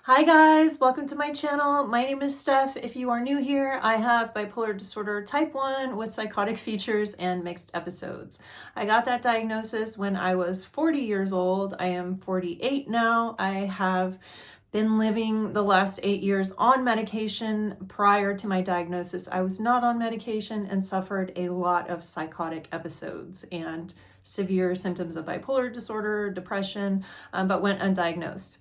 Hi guys, welcome to my channel. My name is Steph. If you are new here, I have bipolar disorder type 1 with psychotic features and mixed episodes. I got that diagnosis when I was 40 years old. I am 48 now. I have been living the last 8 years on medication. Prior to my diagnosis, I was not on medication and suffered a lot of psychotic episodes and severe symptoms of bipolar disorder, depression, but went undiagnosed.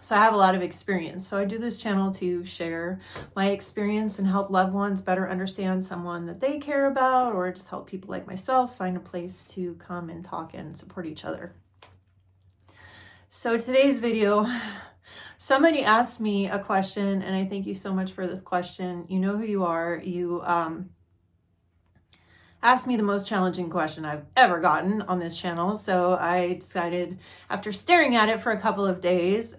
So I have a lot of experience. So I do this channel to share my experience and help loved ones better understand someone that they care about, or just help people like myself find a place to come and talk and support each other. So today's video, somebody asked me a question, and I thank you so much for this question. You know who you are. You asked me the most challenging question I've ever gotten on this channel. So I decided, after staring at it for a couple of days,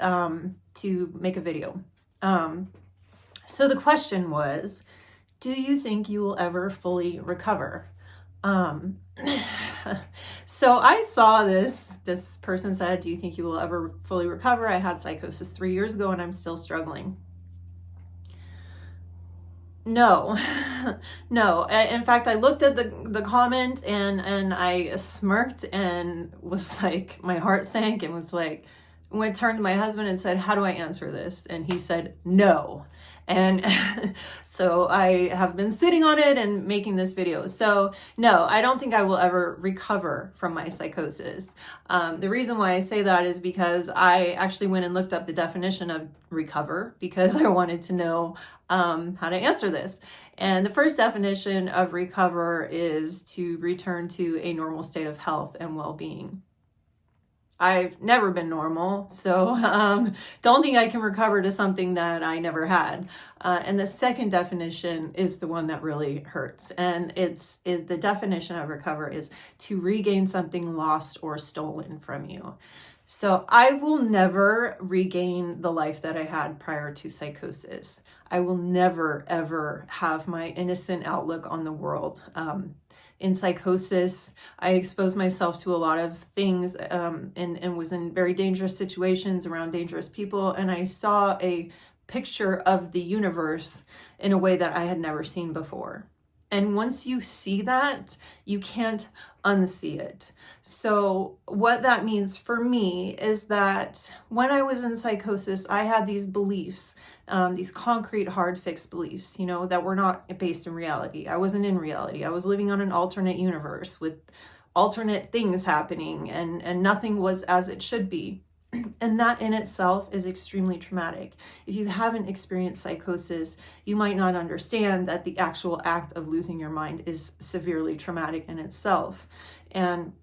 to make a video. So the question was, do you think you will ever fully recover? So I saw this person said, do you think you will ever fully recover? I had psychosis 3 years ago and I'm still struggling. No, no. In fact, I looked at the comment and I smirked and was like, my heart sank and was like, turned to my husband and said, how do I answer this? And he said, no. And so I have been sitting on it and making this video. So no, I don't think I will ever recover from my psychosis. The reason why I say that is because I actually went and looked up the definition of recover because I wanted to know how to answer this. And the first definition of recover is to return to a normal state of health and well-being. I've never been normal, so don't think I can recover to something that I never had. And the second definition is the one that really hurts. And the definition of recover is to regain something lost or stolen from you. So I will never regain the life that I had prior to psychosis. I will never, ever have my innocent outlook on the world. In psychosis, I exposed myself to a lot of things and was in very dangerous situations around dangerous people. And I saw a picture of the universe in a way that I had never seen before. And once you see that, you can't unsee it. So what that means for me is that when I was in psychosis, I had these beliefs, these concrete, hard, fixed beliefs, that were not based in reality. I wasn't in reality. I was living on an alternate universe with alternate things happening, and nothing was as it should be. And that in itself is extremely traumatic. If you haven't experienced psychosis, you might not understand that the actual act of losing your mind is severely traumatic in itself. And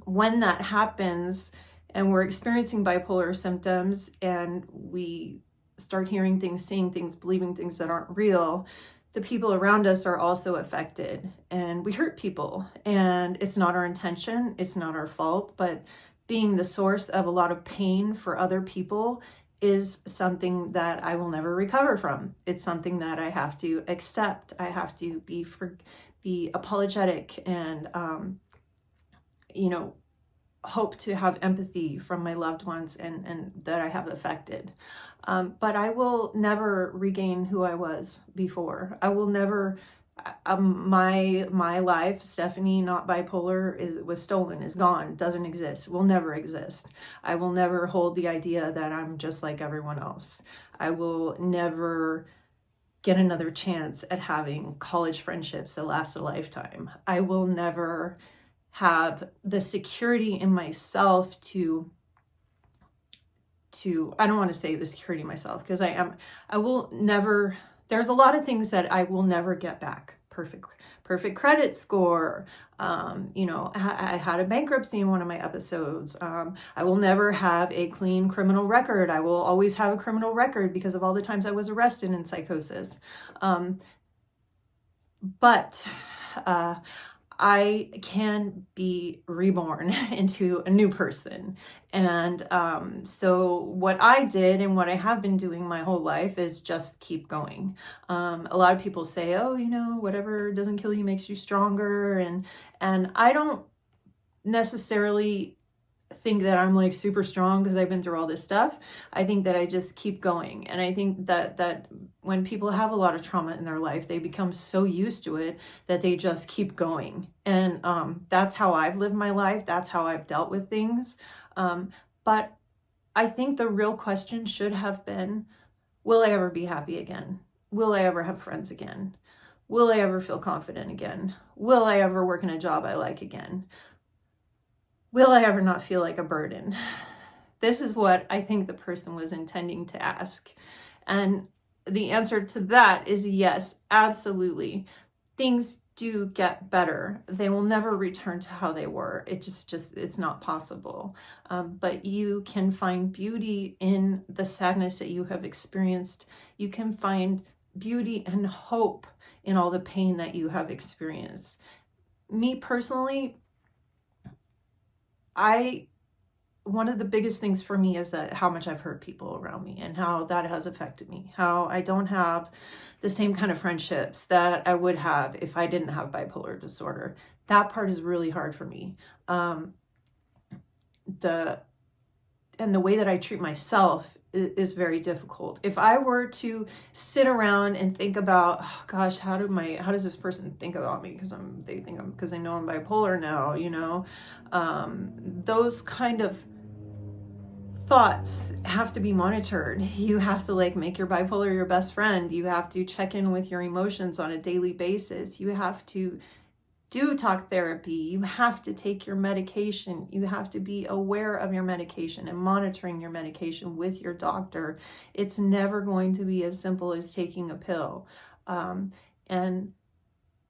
when that happens and we're experiencing bipolar symptoms and we start hearing things, seeing things, believing things that aren't real, the people around us are also affected and we hurt people. And it's not our intention, it's not our fault, but being the source of a lot of pain for other people is something that I will never recover from. It's something that I have to accept. I have to be apologetic and, hope to have empathy from my loved ones and that I have affected. But I will never regain who I was before. I will never. My life, Stephanie, not bipolar, was stolen, is gone, doesn't exist, will never exist. I will never hold the idea that I'm just like everyone else. I will never get another chance at having college friendships that last a lifetime. I will never have the security in myself to I don't want to say the security in myself because I will never. There's a lot of things that I will never get back. Perfect credit score. I had a bankruptcy in one of my episodes. I will never have a clean criminal record. I will always have a criminal record because of all the times I was arrested in psychosis. But I can be reborn into a new person. And so what I did and what I have been doing my whole life is just keep going. A lot of people say, oh, whatever doesn't kill you makes you stronger. And I don't necessarily think that I'm like super strong because I've been through all this stuff. I think that I just keep going. And I think that when people have a lot of trauma in their life, they become so used to it that they just keep going. And that's how I've lived my life. That's how I've dealt with things. But I think the real question should have been, will I ever be happy again? Will I ever have friends again? Will I ever feel confident again? Will I ever work in a job I like again? Will I ever not feel like a burden? This is what I think the person was intending to ask. And the answer to that is yes, absolutely. Things do get better. They will never return to how they were. It's not possible. But you can find beauty in the sadness that you have experienced. You can find beauty and hope in all the pain that you have experienced. Me personally, one of the biggest things for me is that how much I've hurt people around me and how that has affected me, how I don't have the same kind of friendships that I would have if I didn't have bipolar disorder. That part is really hard for me. And the way that I treat myself is very difficult. If I were to sit around and think about, oh gosh, how does this person think about me? Because they know I'm bipolar now, those kind of thoughts have to be monitored. You have to make your bipolar your best friend. You have to check in with your emotions on a daily basis. You have to do talk therapy. You have to take your medication. You have to be aware of your medication and monitoring your medication with your doctor. It's never going to be as simple as taking a pill. And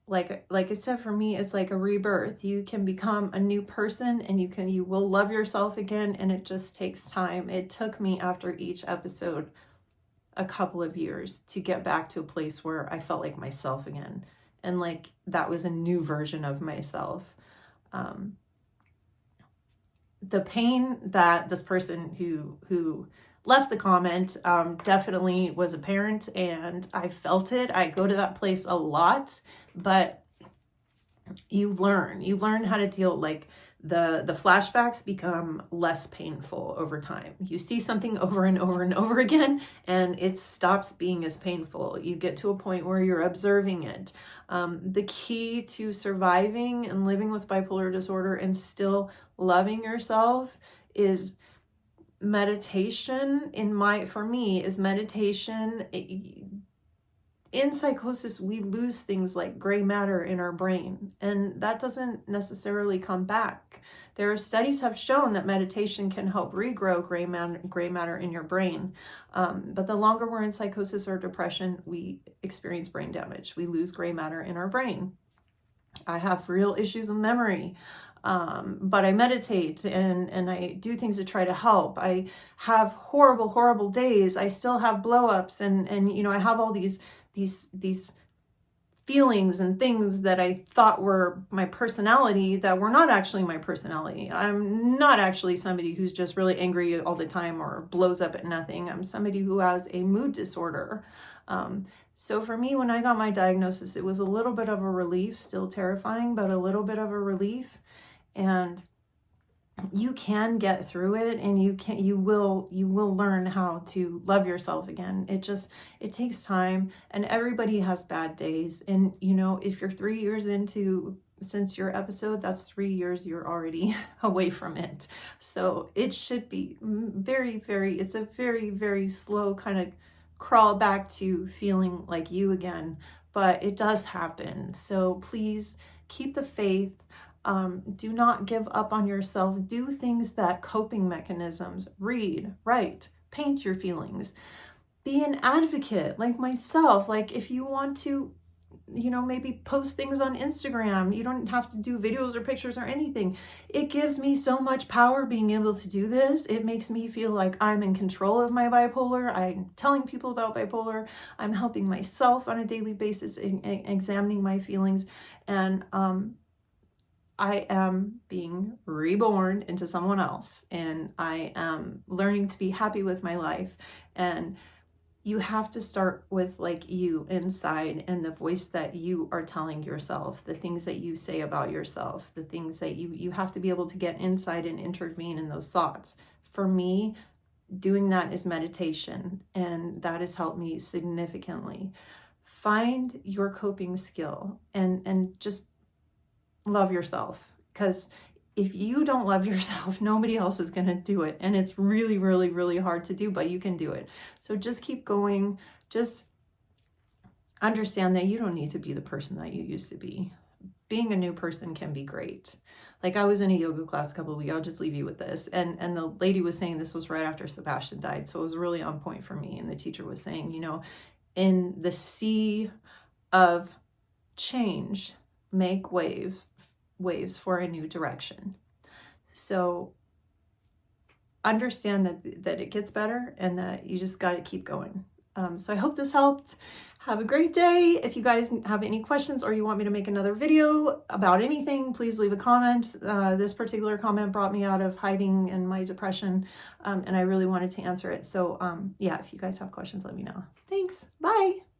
like I said, for me, it's like a rebirth. You can become a new person and you will love yourself again. And it just takes time. It took me after each episode a couple of years to get back to a place where I felt like myself again. And that was a new version of myself. The pain that this person who left the comment definitely was apparent, and I felt it. I go to that place a lot, but you learn how to deal. The flashbacks become less painful over time. You see something over and over and over again, and it stops being as painful. You get to a point where you're observing it. The key to surviving and living with bipolar disorder and still loving yourself is meditation. For me, is meditation. In psychosis, we lose things like gray matter in our brain, and that doesn't necessarily come back. Studies have shown that meditation can help regrow gray matter in your brain. But the longer we're in psychosis or depression, we experience brain damage. We lose gray matter in our brain. I have real issues with memory. But I meditate and I do things to try to help. I have horrible days. I still have blow-ups and I have all these feelings and things that I thought were my personality that were not actually my personality. I'm not actually somebody who's just really angry all the time or blows up at nothing. I'm somebody who has a mood disorder. So for me, when I got my diagnosis, it was a little bit of a relief, still terrifying, but a little bit of a relief. And you can get through it, and you will learn how to love yourself again. It takes time, and everybody has bad days. And if you're 3 years since your episode, that's 3 years you're already away from it. So it should be it's a very, very slow kind of crawl back to feeling like you again, but it does happen. So please keep the faith. Do not give up on yourself. Do things that coping mechanisms. Read, write, paint your feelings. Be an advocate like myself. If you want to, maybe post things on Instagram. You don't have to do videos or pictures or anything. It gives me so much power being able to do this. It makes me feel like I'm in control of my bipolar. I'm telling people about bipolar. I'm helping myself on a daily basis, examining my feelings. And, I am being reborn into someone else, and I am learning to be happy with my life. And you have to start with like you inside and the voice that you are telling yourself, the things that you say about yourself, the things that you have to be able to get inside and intervene in those thoughts. For me, doing that is meditation, and that has helped me significantly. Find your coping skill and just love yourself, because if you don't love yourself, nobody else is going to do it. And it's really, really, really hard to do, but you can do it. So just keep going. Just understand that you don't need to be the person that you used to be. Being a new person can be great. Like, I was in a yoga class a couple of weeks, I'll just leave you with this. And the lady was saying, this was right after Sebastian died. So it was really on point for me. And the teacher was saying, you know, in the sea of change, make waves for a new direction. So understand that it gets better and that you just got to keep going. So I hope this helped. Have a great day. If you guys have any questions or you want me to make another video about anything, please leave a comment. This particular comment brought me out of hiding and my depression, and I really wanted to answer it. So yeah, if you guys have questions, let me know. Thanks. Bye.